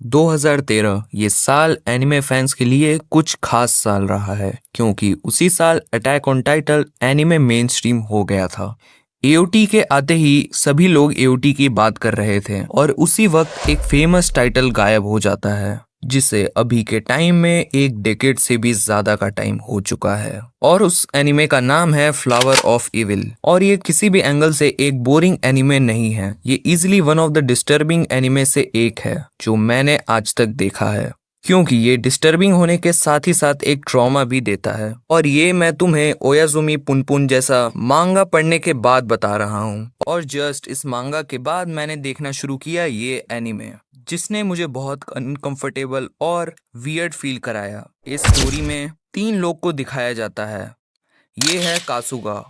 2013 ये साल anime fans के लिए कुछ खास साल रहा है क्योंकि उसी साल attack on Titan anime main stream हो गया था। एओटी के आते ही सभी लोग एओटी की बात कर रहे थे और उसी वक्त एक फेमस टाइटल गायब हो जाता है जिसे अभी के टाइम में एक डेकेड से भी ज्यादा का टाइम हो चुका है और उस एनिमे का नाम है फ्लावर ऑफ इविल। और ये किसी भी एंगल से एक बोरिंग एनिमे नहीं है, ये easily one of the disturbing anime से एक है जो मैंने आज तक देखा है, क्योंकि ये डिस्टर्बिंग होने के साथ ही साथ एक ट्रॉमा भी देता है। और ये मैं तुम्हें ओयाजुमी पुनपुन जैसा मांगा पढ़ने के बाद बता रहा हूँ। और जस्ट इस मांगा के बाद मैंने देखना शुरू किया ये एनिमे, जिसने मुझे बहुत अनकंफर्टेबल और वियर्ड फील कराया। इस स्टोरी में 3 लोग को दिखाया जाता है। ये है कासुगा,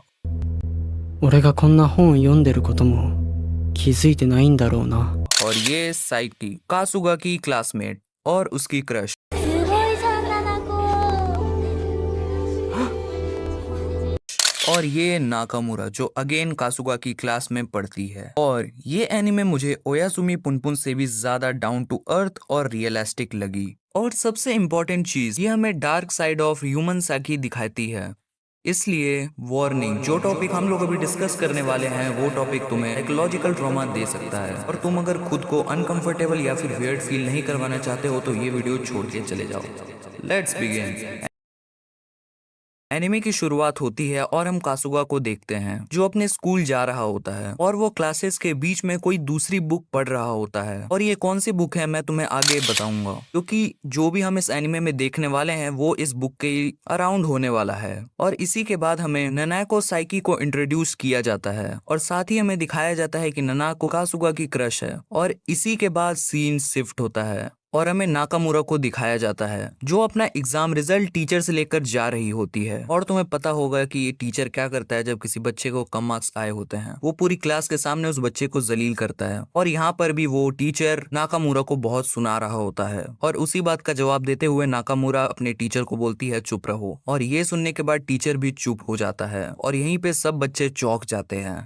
俺がこんな本を読んでることも気づいてないんだろうな。 और ये साइकी, कासुगा की क्लासमेट और उसकी क्रश। すごいじゃんナナコ और ये नाकामुरा जो अगेन कासुगा की क्लास में पढ़ती है। और ये एनिमे मुझे ओयासुमी पुनपुन से भी ज्यादा डाउन टू अर्थ और रियलिस्टिक लगी। और सबसे इम्पोर्टेंट चीज, ये हमें dark side of human psyche दिखाती है। इसलिए वार्निंग, जो टॉपिक हम लोग अभी डिस्कस करने वाले हैं वो टॉपिक तुम्हें साइकोलॉजिकल ट्रॉमा दे सकता है। और तुम अगर खुद को अनकंफर्टेबल या फिर वियर्ड फील नहीं करवाना चाहते हो तो ये वीडियो छोड़ के चले जाओ। Let's begin. एनिमे की शुरुआत होती है और हम कासुगा को देखते हैं जो अपने स्कूल जा रहा होता है और वो क्लासेस के बीच में कोई दूसरी बुक पढ़ रहा होता है। और ये कौन सी बुक है मैं तुम्हें आगे बताऊंगा, क्योंकि जो भी हम इस एनिमे में देखने वाले हैं वो इस बुक के अराउंड होने वाला है। और इसी के बाद हमें ननाको साइकी को इंट्रोड्यूस किया जाता है और साथ ही हमें दिखाया जाता है कि ननाको कासुगा की क्रश है। और इसी के बाद सीन शिफ्ट होता है और हमें नाकामुरा को दिखाया जाता है जो अपना एग्जाम रिजल्ट टीचर से लेकर जा रही होती है। और तुम्हें पता होगा कि ये टीचर क्या करता है जब किसी बच्चे को कम मार्क्स आए होते हैं, वो पूरी क्लास के सामने उस बच्चे को जलील करता है। और यहाँ पर भी वो टीचर नाकामुरा को बहुत सुना रहा होता है और उसी बात का जवाब देते हुए नाकामुरा अपने टीचर को बोलती है चुप रहो। और ये सुनने के बाद टीचर भी चुप हो जाता है और यहीं पे सब बच्चे चौंक जाते हैं।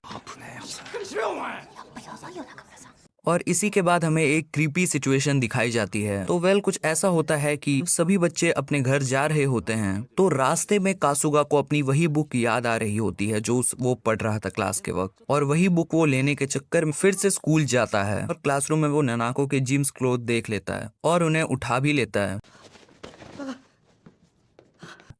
और इसी के बाद हमें एक क्रीपी सिचुएशन दिखाई जाती है। तो कुछ ऐसा होता है कि सभी बच्चे अपने घर जा रहे होते हैं तो रास्ते में कासुगा को अपनी वही बुक याद आ रही होती है जो वो पढ़ रहा था क्लास के वक्त। और वही बुक वो लेने के चक्कर में फिर से स्कूल जाता है और क्लासरूम में वो ननाको के जिम्स क्लोथ देख लेता है और उन्हें उठा भी लेता है।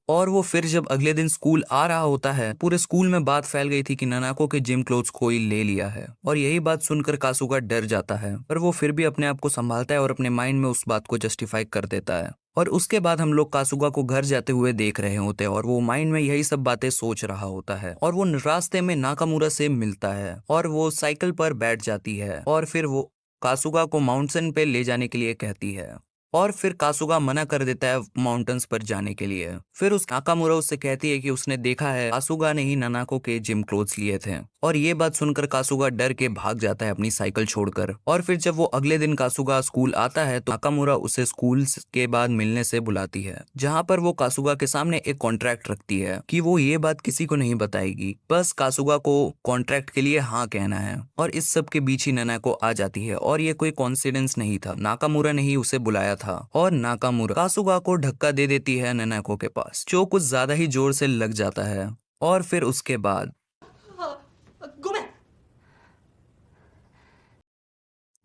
और वो फिर जब अगले दिन स्कूल आ रहा होता है, पूरे स्कूल में बात फैल गई थी कि ननाको के जिम क्लोथ्स कोई ले लिया है। और यही बात सुनकर कासुगा डर जाता है, पर वो फिर भी अपने आप को संभालता है और अपने माइंड में उस बात को जस्टिफाई कर देता है। और उसके बाद हम लोग कासुगा को घर जाते हुए देख रहे होते हैं और वो माइंड में यही सब बातें सोच रहा होता है। और वो रास्ते में नाकामुरा से मिलता है और वो साइकिल पर बैठ जाती है और फिर वो कासुगा को माउंटेन पे ले जाने के लिए कहती है। और फिर कासुगा मना कर देता है माउंटेन्स पर जाने के लिए। फिर उस नाकामुरा उससे कहती है कि उसने देखा है कासुगा ने ही ननाको के जिम क्लोथ्स लिए थे। और ये बात सुनकर कासुगा डर के भाग जाता है अपनी साइकिल छोड़कर। और फिर जब वो अगले दिन कासुगा स्कूल आता है तो नाकामुरा उसे स्कूल के बाद मिलने से बुलाती है, जहाँ पर वो कासुगा के सामने एक कॉन्ट्रैक्ट रखती है कि वो ये बात किसी को नहीं बताएगी, बस कासुगा को कॉन्ट्रैक्ट के लिए हाँ कहना है। और इस सब के बीच ही ननाको आ जाती है और ये कोई कॉन्सिडेंस नहीं था, नाकामुरा ने ही उसे बुलाया था। और नाकामुरा कासुगा को धक्का दे देती है ननाको के पास, जो कुछ ज्यादा ही जोर से लग जाता है। और फिर उसके बाद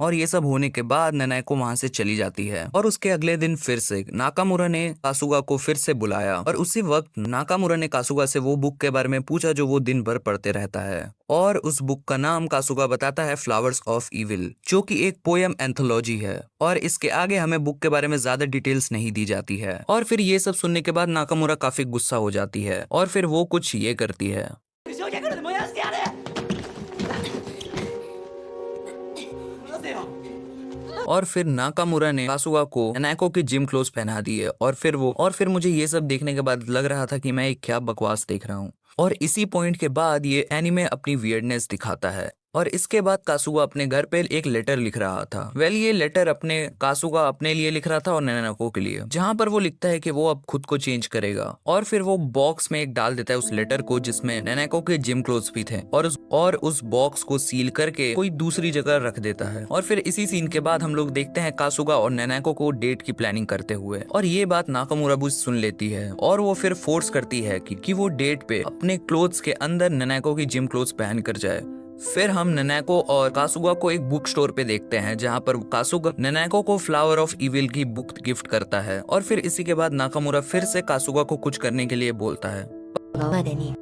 और ये सब होने के बाद ननाको वहां से चली जाती है। और उसके अगले दिन फिर से नाकामुरा ने कासुगा को फिर से बुलाया और उसी वक्त नाकामुरा ने कासुगा से वो बुक के बारे में पूछा जो वो दिन भर पढ़ते रहता है। और उस बुक का नाम कासुगा बताता है फ्लावर्स ऑफ इविल, जो कि एक पोयम एंथोलॉजी है। और इसके आगे हमें बुक के बारे में ज्यादा डिटेल्स नहीं दी जाती है। और फिर ये सब सुनने के बाद नाकामुरा काफी गुस्सा हो जाती है और फिर वो कुछ ये करती है। और फिर नाकामुरा ने कासुगा को ननाको के जिम क्लोथ्स पहना दिए। और फिर मुझे ये सब देखने के बाद लग रहा था कि मैं एक क्या बकवास देख रहा हूँ। और इसी पॉइंट के बाद ये एनिमे अपनी वियर्डनेस दिखाता है। और इसके बाद कासुगा अपने घर पे एक लेटर लिख रहा था। ये लेटर कासुगा अपने लिए लिख रहा था और नैनाको के लिए, जहाँ पर वो लिखता है कि वो अब खुद को चेंज करेगा। और फिर वो बॉक्स में एक डाल देता है उस लेटर को जिसमें नैनाको के जिम क्लोथ्स भी थे, और उस बॉक्स को सील करके कोई दूसरी जगह रख देता है। और फिर इसी सीन के बाद हम लोग देखते हैं कासुगा और नैनाको को डेट की प्लानिंग करते हुए, और ये बात नाकामुरा भी सुन लेती है और वो फिर फोर्स करती है कि वो डेट पे अपने क्लोथ्स के अंदर नैनाको की जिम क्लोथ्स पहन कर जाए। फिर हम नैनाको और कासुगा को एक बुक स्टोर पे देखते हैं जहाँ पर कासुगा नैनाको को फ्लावर ऑफ इविल की बुक गिफ्ट करता है। और फिर इसी के बाद नाकामुरा फिर से कासुगा को कुछ करने के लिए बोलता है। までに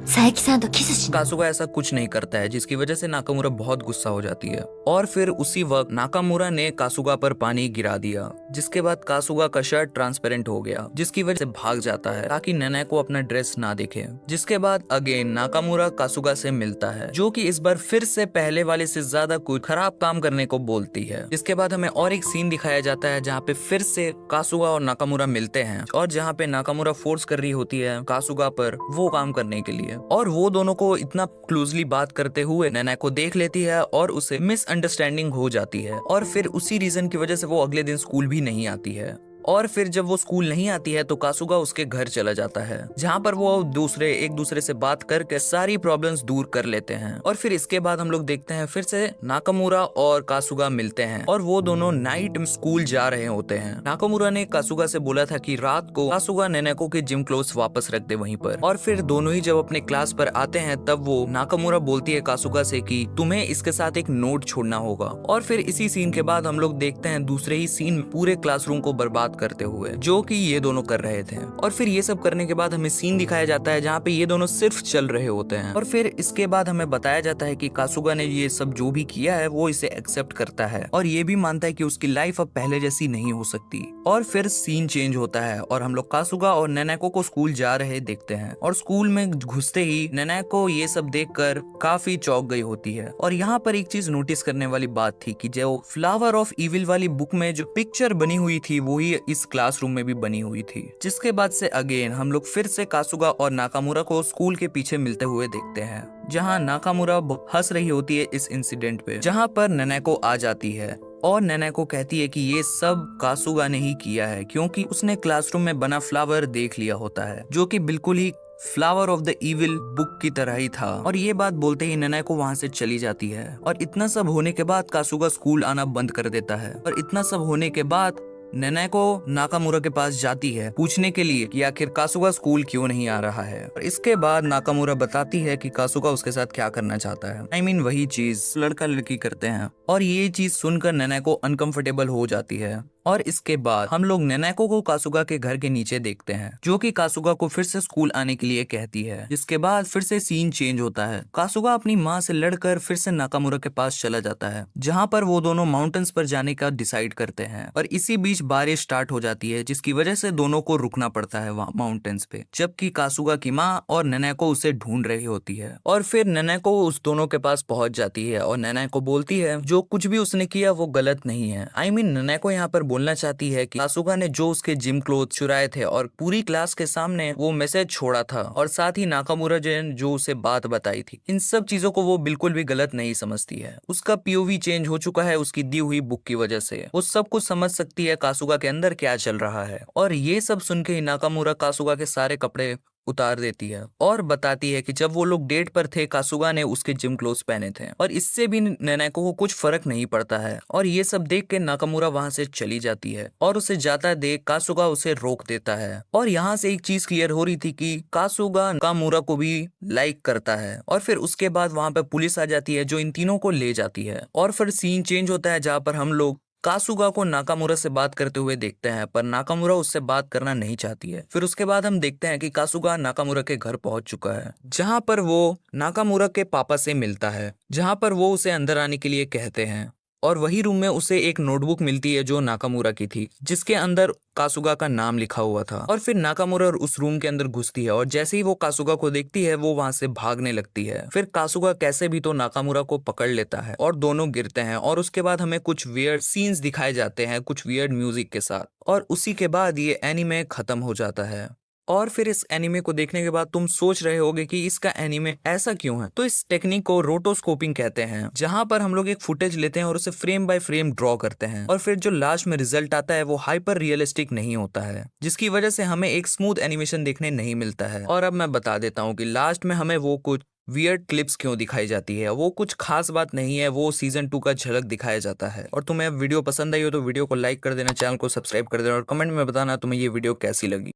佐伯さんとキスしない。 कासुगा ऐसा कुछ नहीं करता है, जिसकी वजह से नाकामुरा बहुत गुस्सा हो जाती है। और फिर उसी वक्त नाकामुरा ने कासुगा पर पानी गिरा दिया, जिसके बाद कासुगा का शर्ट ट्रांसपेरेंट हो गया, जिसकी वजह से भाग जाता है ताकि नैनाको अपना ड्रेस ना दिखे। जिसके बाद अगेन नाकामुरा कासुगा से मिलता है, जो कि इस बार फिर से पहले वाले से ज्यादा कुछ खराब काम करने को बोलती है। जिसके बाद हमें और एक सीन दिखाया जाता है जहाँ पे फिर से कासुगा और नाकामुरा मिलते हैं, और जहाँ पे नाकामुरा फोर्स कर रही होती है कासुगा पर वो काम करने के लिए, और वो दोनों को इतना क्लोजली बात करते हुए नैनाको देख लेती है और उसे मिसअंडरस्टैंडिंग हो जाती है। और फिर उसी रीजन की वजह से वो अगले दिन स्कूल भी नहीं आती है। और फिर जब वो स्कूल नहीं आती है तो कासुगा उसके घर चला जाता है, जहाँ पर वो एक दूसरे से बात करके सारी प्रॉब्लम्स दूर कर लेते हैं। और फिर इसके बाद हम लोग देखते हैं फिर से नाकामुरा और कासुगा मिलते हैं, और वो दोनों नाइट में स्कूल जा रहे होते हैं। नाकामुरा ने कासुगा से बोला था कि रात को कासुगा नैनाको के जिम क्लोथ्स वापस रख दे वहीं पर। और फिर दोनों ही जब अपने क्लास पर आते हैं तब वो नाकामुरा बोलती है कासुगा से कि तुम्हें इसके साथ एक नोट छोड़ना होगा। और फिर इसी सीन के बाद हम लोग देखते हैं दूसरे ही सीन में पूरे क्लासरूम को बर्बाद करते हुए, जो कि ये दोनों कर रहे थे। और फिर ये सब करने के बाद हमें सीन दिखाया जाता है जहाँ पे ये दोनों सिर्फ चल रहे होते हैं। और फिर इसके बाद हमें बताया जाता है कि कासुगा ने ये सब जो भी किया है वो इसे एक्सेप्ट करता है, और ये भी मानता है कि उसकी लाइफ अब पहले जैसी नहीं हो सकती। और फिर सीन चेंज होता है और हम लोग कासुगा और नैनाको को स्कूल जा रहे देखते हैं। और स्कूल में घुसते ही नैनाको ये सब देखकर काफी चौंक गई होती है। और यहाँ पर एक चीज नोटिस करने वाली बात थी कि जो फ्लावर ऑफ इविल वाली बुक में जो पिक्चर बनी हुई थी वो ही इस क्लासरूम में भी बनी हुई थी। जिसके बाद से अगेन हम लोग फिर से कासुगा और नाकामुरा को स्कूल के पीछे मिलते हुए देखते हैं, जहां नाकामुरा हंस रही होती है इस इंसिडेंट पे, जहां पर नैनाको आ जाती है और नैनाको कहती है कि ये सब कासुगा ने ही किया है, क्योंकि उसने क्लासरूम में बना फ्लावर देख लिया होता है, जो कि बिल्कुल ही flower of the evil book की तरह ही था। और ये बात बोलते ही नैनाको वहाँ से चली जाती है। और इतना सब होने के बाद कासुगा स्कूल आना बंद कर देता है। और इतना सब होने के बाद नैनाको नाकामुरा के पास जाती है पूछने के लिए कि आखिर कासुगा स्कूल क्यों नहीं आ रहा है। और इसके बाद नाकामुरा बताती है कि कासुगा उसके साथ क्या करना चाहता है। I mean, वही चीज लड़का लड़की करते हैं। और ये चीज सुनकर नैनाको अनकंफर्टेबल हो जाती है। और इसके बाद हम लोग नैनाको को कासुगा के घर के नीचे देखते हैं, जो कि कासुगा को फिर से स्कूल आने के लिए कहती है। जिसके बाद फिर से सीन चेंज होता है। कासुगा अपनी माँ से लड़कर फिर से नाकामुरा के पास चला जाता है, जहाँ पर वो दोनों माउंटेन्स पर जाने का डिसाइड करते हैं। और इसी बीच बारिश स्टार्ट हो जाती है, जिसकी वजह से दोनों को रुकना पड़ता है वहाँ माउंटेन्स पे, जबकि कासुगा की माँ और नैनाको उसे ढूंढ रही होती है। और फिर नैनाको उस दोनों के पास पहुंच जाती है और नैनाको बोलती है जो कुछ भी उसने किया वो गलत नहीं है। I mean, नैनाको यहाँ पर बोलना चाहती है कि कासुगा ने जो उसके जिम क्लोथ चुराए थे और पूरी क्लास के सामने वो मैसेज छोड़ा था, और साथ ही नाकामुरा ने जो उसे बात बताई थी, इन सब चीजों को वो बिल्कुल भी गलत नहीं समझती है। उसका पीओवी चेंज हो चुका है उसकी दी हुई बुक की वजह से। वो सब कुछ समझ सकती है कासुगा के अंदर क्या चल रहा है। और ये सब सुन के ही नाकामुरा कासुगा के सारे कपड़े उतार देती है और बताती है कि जब वो लोग डेट पर थे कासुगा ने उसके जिम क्लोथ्स पहने थे, और इससे भी नैनाको को कुछ फर्क नहीं पड़ता है। और ये सब देख के नाकामुरा वहां से चली जाती है, और उसे जाता देख कासुगा उसे रोक देता है। और यहाँ से एक चीज क्लियर हो रही थी कि कासुगा नाकामुरा को भी लाइक करता है। और फिर उसके बाद वहां पे पुलिस आ जाती है जो इन तीनों को ले जाती है। और फिर सीन चेंज होता है जहाँ पर हम लोग कासुगा को नाकामुरा से बात करते हुए देखते हैं, पर नाकामुरा उससे बात करना नहीं चाहती है। फिर उसके बाद हम देखते हैं कि कासुगा नाकामुरा के घर पहुंच चुका है, जहां पर वो नाकामुरा के पापा से मिलता है, जहां पर वो उसे अंदर आने के लिए कहते हैं। और वही रूम में उसे एक नोटबुक मिलती है जो नाकामुरा की थी, जिसके अंदर कासुगा का नाम लिखा हुआ था। और फिर नाकामुरा उस रूम के अंदर घुसती है, और जैसे ही वो कासुगा को देखती है वो वहां से भागने लगती है। फिर कासुगा कैसे भी तो नाकामुरा को पकड़ लेता है और दोनों गिरते हैं। और उसके बाद हमें कुछ वियर्ड सीन्स दिखाए जाते हैं कुछ वियर्ड म्यूजिक के साथ, और उसी के बाद ये एनीमे खत्म हो जाता है। और फिर इस एनीमे को देखने के बाद तुम सोच रहे होगे कि इसका एनीमे ऐसा क्यों है। तो इस टेक्निक को रोटोस्कोपिंग कहते हैं, जहां पर हम लोग एक फुटेज लेते हैं और उसे फ्रेम बाय फ्रेम ड्रॉ करते हैं और फिर जो लास्ट में रिजल्ट आता है वो हाइपर रियलिस्टिक नहीं होता है, जिसकी वजह से हमें एक स्मूथ एनिमेशन देखने नहीं मिलता है। और अब मैं बता देता हूँ कि लास्ट में हमें वो कुछ वियर्ड क्लिप्स क्यों दिखाई जाती है। वो कुछ खास बात नहीं है, वो सीजन 2 का झलक दिखाया जाता है। और तुम्हें वीडियो पसंद आई हो तो वीडियो को लाइक कर देना, चैनल को सब्सक्राइब कर देना और कमेंट में बताना तुम्हें ये वीडियो कैसी लगी।